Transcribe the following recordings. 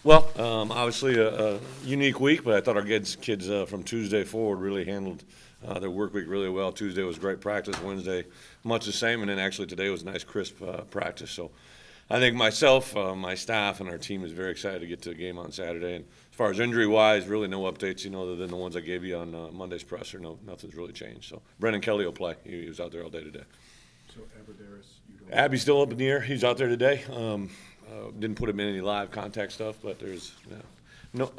Well, obviously a unique week, but I thought our kids from Tuesday forward really handled their work week really well. Tuesday was great practice. Wednesday, much the same, and then actually today was a nice, crisp practice. So I think myself, my staff, and our team is very excited to get to the game on Saturday. And as far as injury-wise, really no updates, other than the ones I gave you on Monday's presser. No, nothing's really changed. So Brendan Kelly will play. He was out there all day today. So Aberderis, you don't. Abby's still up in the air. He's out there today. Didn't put him in any live contact stuff, but there's no.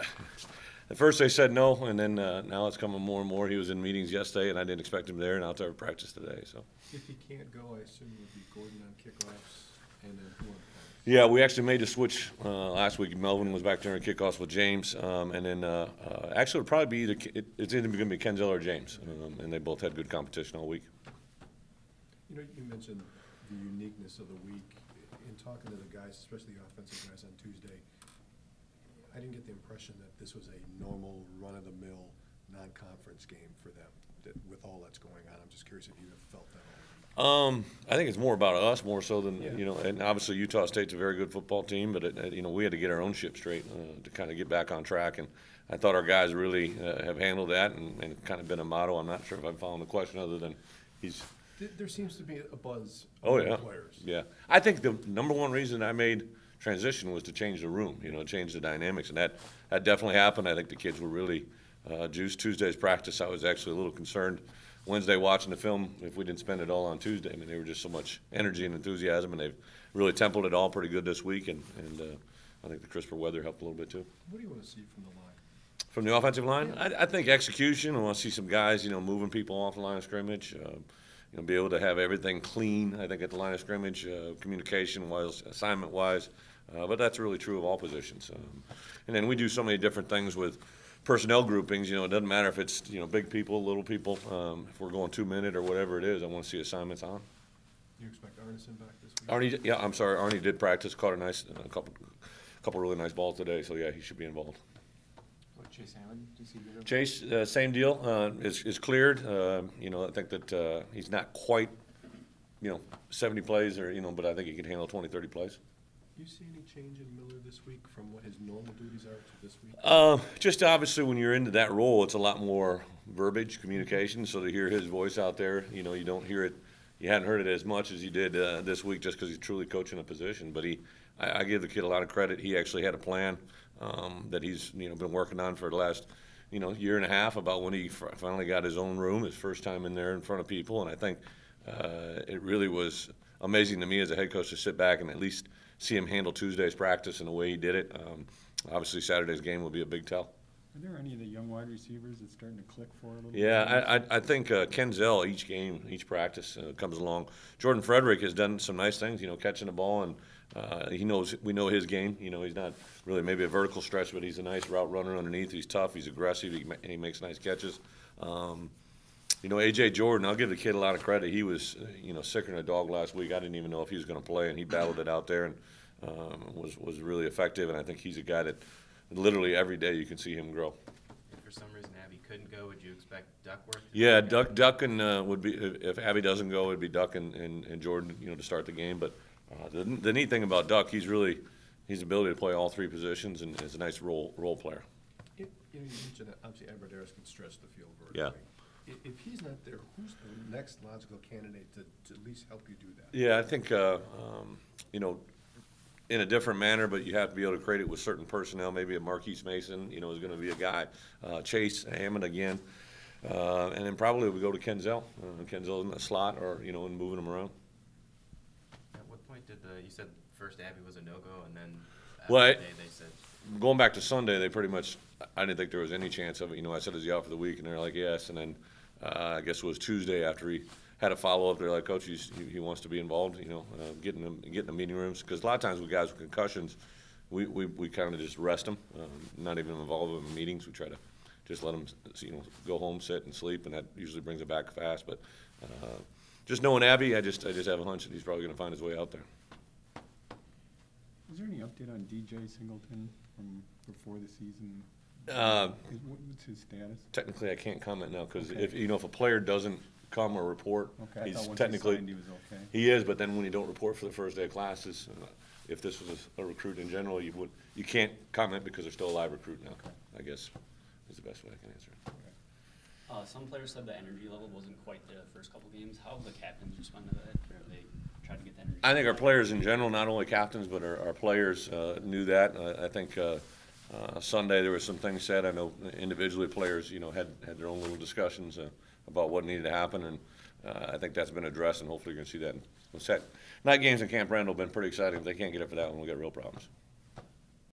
At first they said no, and then now it's coming more and more. He was in meetings yesterday, and I didn't expect him there, and out there at practice today. So. If he can't go, I assume it would be Gordon on kickoffs, and then who on punts? Yeah, we actually made a switch last week. Melvin was back there in kickoffs with James, and then actually it'll probably be it's either going to be Kenzel or James, and they both had good competition all week. You mentioned the uniqueness of the week. In talking to the guys, especially the offensive guys on Tuesday, I didn't get the impression that this was a normal, run-of-the-mill, non-conference game for them. With all that's going on, I'm just curious if you have felt that all week. I think it's more about us, more so than and obviously Utah State's a very good football team, but we had to get our own ship straight to kind of get back on track, and I thought our guys really have handled that, and kind of been a motto. I'm not sure if I'm following the question, other than he's. There seems to be a buzz Oh among yeah, players. yeah. I think the number one reason I made transition was to change the room, change the dynamics, and that definitely happened. I think the kids were really juiced. Tuesday's practice, I was actually a little concerned. Wednesday watching the film, if we didn't spend it all on Tuesday, I mean, they were just so much energy and enthusiasm, and they've really templed it all pretty good this week, and I think the crisper weather helped a little bit too. What do you want to see from the line? From the offensive line, I think execution. I want to see some guys, moving people off the line of scrimmage. Be able to have everything clean, I think, at the line of scrimmage, communication-wise, assignment-wise. But that's really true of all positions. And then we do so many different things with personnel groupings. It doesn't matter if it's, big people, little people. If we're going 2-minute or whatever it is, I want to see assignments on. You expect Arneson back this week? Arnie, yeah, I'm sorry. Arnie did practice, caught a couple really nice balls today. So, yeah, he should be involved. Chase Hammond, do you see good? Chase, same deal, is cleared. I think that he's not quite, 70 plays but I think he can handle 20, 30 plays. Do you see any change in Miller this week from what his normal duties are to this week? Just obviously when you're into that role, it's a lot more verbiage, communication. So to hear his voice out there, you don't hear it. You hadn't heard it as much as you did this week, just because he's truly coaching a position. But I give the kid a lot of credit. He actually had a plan that he's been working on for the last year and a half about when he finally got his own room, his first time in there in front of people. And I think it really was amazing to me as a head coach to sit back and at least see him handle Tuesday's practice and the way he did it. Obviously Saturday's game will be a big tell. Are there any of the young wide receivers that's starting to click for a little bit? Yeah, I think Kenzel, each game, each practice comes along. Jordan Frederick has done some nice things, catching the ball, and we know his game. He's not really maybe a vertical stretch, but he's a nice route runner underneath. He's tough, he's aggressive, he makes nice catches. A.J. Jordan, I'll give the kid a lot of credit. He was, sicker than a dog last week. I didn't even know if he was going to play, and he battled it out there and was really effective. And I think he's a guy that literally every day you can see him grow. If for some reason Abby couldn't go, would you expect Duckworth? Yeah, Duck and would be, if Abby doesn't go, it'd be Duck and Jordan, to start the game. But the neat thing about Duck, his ability to play all three positions, and is a nice role player. You mentioned that obviously Aberderis can stretch the field vertically. Yeah. If he's not there, who's the next logical candidate to at least help you do that? Yeah, I think in a different manner, but you have to be able to create it with certain personnel. Maybe a Marquise Mason, is going to be a guy. Chase Hammond again, and then probably we go to Kenzel. Kenzel in the slot, or and moving him around. At what point did you said first Abby was a no-go, and then Well, after the day they said. Going back to Sunday, they pretty much, I didn't think there was any chance of it. I said, is he out for the week? And they're like, yes. And then I guess it was Tuesday after he had a follow-up. They're like, Coach, he wants to be involved, getting the meeting rooms. Because a lot of times with guys with concussions, we kind of just rest them, not even involve them in meetings. We try to just let them, go home, sit, and sleep, and that usually brings them back fast. But just knowing Abby, I just have a hunch that he's probably going to find his way out there. Is there any update on DJ Singleton from before the season? What's his status? Technically, I can't comment now because Okay. if a player doesn't come or report, Okay, I he's thought once technically he signed, he was okay. he is. But then when you don't report for the first day of classes, if this was a recruit in general, you can't comment because they're still a live recruit now, I guess, is the best way I can answer it. Some players said the energy level wasn't quite there the first couple games. How have the captains responded to that? Or they tried to get the energy? I think our players in general, not only captains, but our players knew that. I think Sunday there were some things said. I know individually players, had their own little discussions about what needed to happen, and I think that's been addressed, and hopefully you're going to see that. Night games in Camp Randall have been pretty exciting. If they can't get it for that one, we got real problems.